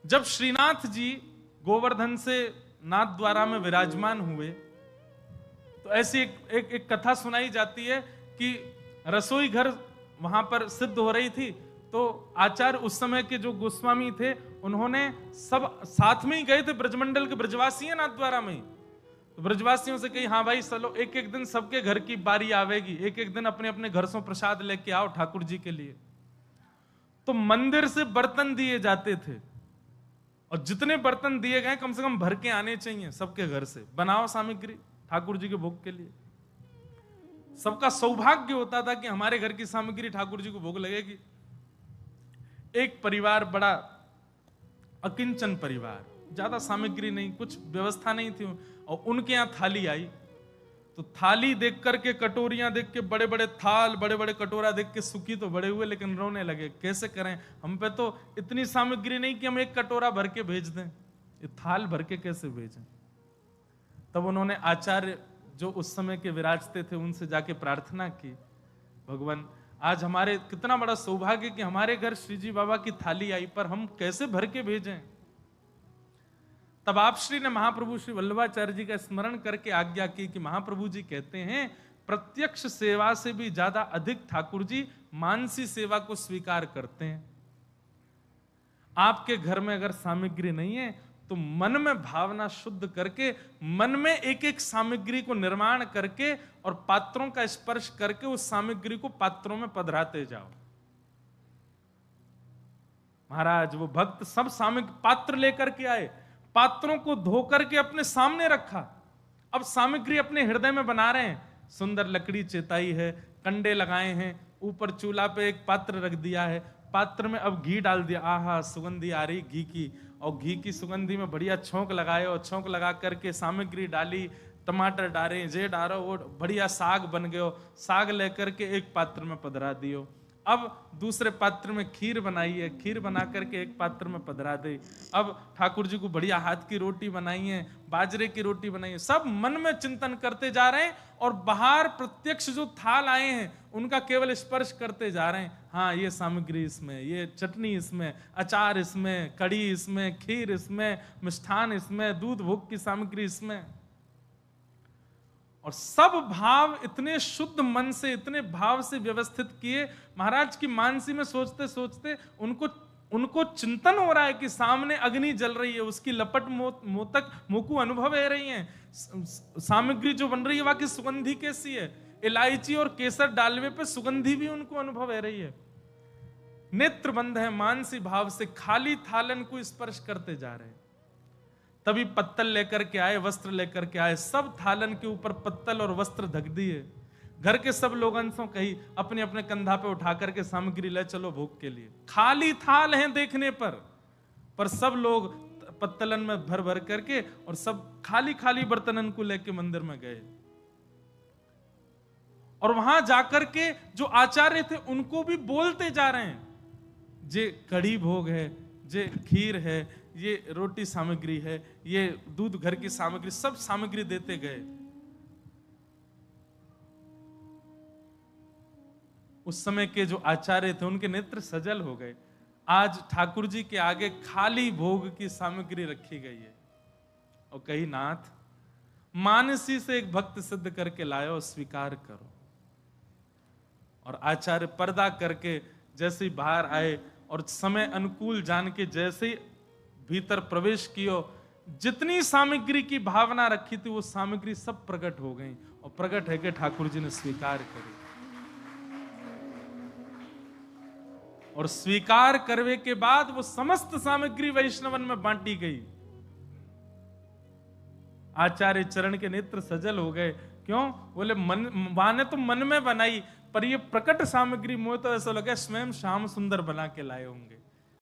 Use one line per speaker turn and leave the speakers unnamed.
जब श्रीनाथ जी गोवर्धन से नाथ द्वारा में विराजमान हुए तो ऐसी एक कथा सुनाई जाती है कि रसोई घर वहां पर सिद्ध हो रही थी। तो आचार्य उस समय के जो गोस्वामी थे उन्होंने सब साथ में ही गए थे, ब्रजमंडल के ब्रजवासी हैं नाथ द्वारा में। तो ब्रजवासियों से कही, हाँ भाई चलो एक एक दिन सबके घर की बारी आवेगी, एक एक दिन अपने अपने घर से प्रसाद लेके आओ ठाकुर जी के लिए। तो मंदिर से बर्तन दिए जाते थे और जितने बर्तन दिए गए कम से कम भर के आने चाहिए सबके घर से, बनाओ सामग्री ठाकुर जी के भोग के लिए। सबका सौभाग्य होता था कि हमारे घर की सामग्री ठाकुर जी को भोग लगेगी। एक परिवार, बड़ा अकिंचन परिवार, ज्यादा सामग्री नहीं, कुछ व्यवस्था नहीं थी, और उनके यहां थाली आई। तो थाली देख करके, कटोरियां देख के, बड़े बड़े थाल, बड़े बड़े कटोरा देख के सुखी तो बड़े हुए, लेकिन रोने लगे, कैसे करें, हम पे तो इतनी सामग्री नहीं कि हम एक कटोरा भर के भेज दें, ये थाल भर के कैसे भेजें। तब उन्होंने आचार्य जो उस समय के विराजते थे उनसे जाके प्रार्थना की, भगवान आज हमारे कितना बड़ा सौभाग्य कि हमारे घर श्री जी बाबा की थाली आई, पर हम कैसे भर के भेजें। तब आप श्री ने महाप्रभु श्री वल्लभाचार्य जी का स्मरण करके आज्ञा की कि महाप्रभु जी कहते हैं प्रत्यक्ष सेवा से भी ज्यादा अधिक ठाकुर जी मानसी सेवा को स्वीकार करते हैं। आपके घर में अगर सामग्री नहीं है तो मन में भावना शुद्ध करके, मन में एक एक सामग्री को निर्माण करके और पात्रों का स्पर्श करके उस सामग्री को पात्रों में पधराते जाओ। महाराज वो भक्त सब सामग्री पात्र लेकर के आए, पात्रों को धो करके अपने सामने रखा। अब सामग्री अपने हृदय में बना रहे हैं, सुंदर लकड़ी चेताई है, कंडे लगाए हैं, ऊपर चूल्हा पे एक पात्र रख दिया है, पात्र में अब घी डाल दिया, आहा सुगंधी आ रही घी की, और घी की सुगंधी में बढ़िया छोंक लगाए, और छोंक लगा करके सामग्री डाली, टमाटर डाले, जे डालो, वो बढ़िया साग बन गयो, साग लेकर के एक पात्र में पधरा दियो। अब दूसरे पात्र में खीर बनाई है, खीर बना करके एक पात्र में पधरा दे। अब ठाकुर जी को बढ़िया हाथ की रोटी बनाई है, बाजरे की रोटी बनाई है, सब मन में चिंतन करते जा रहे हैं, और बाहर प्रत्यक्ष जो थाल आए हैं उनका केवल स्पर्श करते जा रहे हैं। हाँ ये सामग्री इसमें, ये चटनी इसमें, अचार इसमें, कड़ी इसमें, खीर इसमें, मिष्ठान इसमें, दूध भोग की सामग्री इसमें, और सब भाव इतने शुद्ध मन से, इतने भाव से व्यवस्थित किए। महाराज की मानसी में सोचते सोचते उनको चिंतन हो रहा है कि सामने अग्नि जल रही है, उसकी लपट मोतक मोकू अनुभव है रही है, सामग्री जो बन रही है वहां की सुगंधी कैसी है, इलायची और केसर डालवे पे सुगंधी भी उनको अनुभव है रही है। नेत्र बंद है, मानसी भाव से खाली थालन को स्पर्श करते जा रहे हैं। तभी पत्तल लेकर के आए, वस्त्र लेकर के आए, सब थालन के ऊपर पत्तल और वस्त्र ढक दिए। घर के सब लोग अंशों कही अपने अपने कंधा पे उठा करके सामग्री ले चलो भोग के लिए। खाली थाल हैं देखने पर सब लोग पत्तलन में भर भर करके और सब खाली खाली बर्तनन को लेके मंदिर में गए। और वहां जाकर के जो आचार्य थे उनको भी बोलते जा रहे हैं, जे कड़ी भोग है, जे खीर है, ये रोटी सामग्री है, ये दूध घर की सामग्री, सब सामग्री देते गए। उस समय के जो आचार्य थे उनके नेत्र सजल हो गए। आज ठाकुर जी के आगे खाली भोग की सामग्री रखी गई है और कही नाथ मानसी से एक भक्त सिद्ध करके लायो, स्वीकार करो। और आचार्य पर्दा करके जैसे ही बाहर आए और समय अनुकूल जान के जैसे ही भीतर प्रवेश कियो, जितनी सामग्री की भावना रखी थी वो सामग्री सब प्रकट हो गई, और प्रकट है कि ठाकुर जी ने स्वीकार करी। और स्वीकार करने के बाद वो समस्त सामग्री वैष्णवन में बांटी गई। आचार्य चरण के नेत्र सजल हो गए। क्यों? बोले मन वाने तो मन में बनाई, पर ये प्रकट सामग्री मुझे तो ऐसा लगा स्वयं श्याम सुंदर बना के लाए होंगे।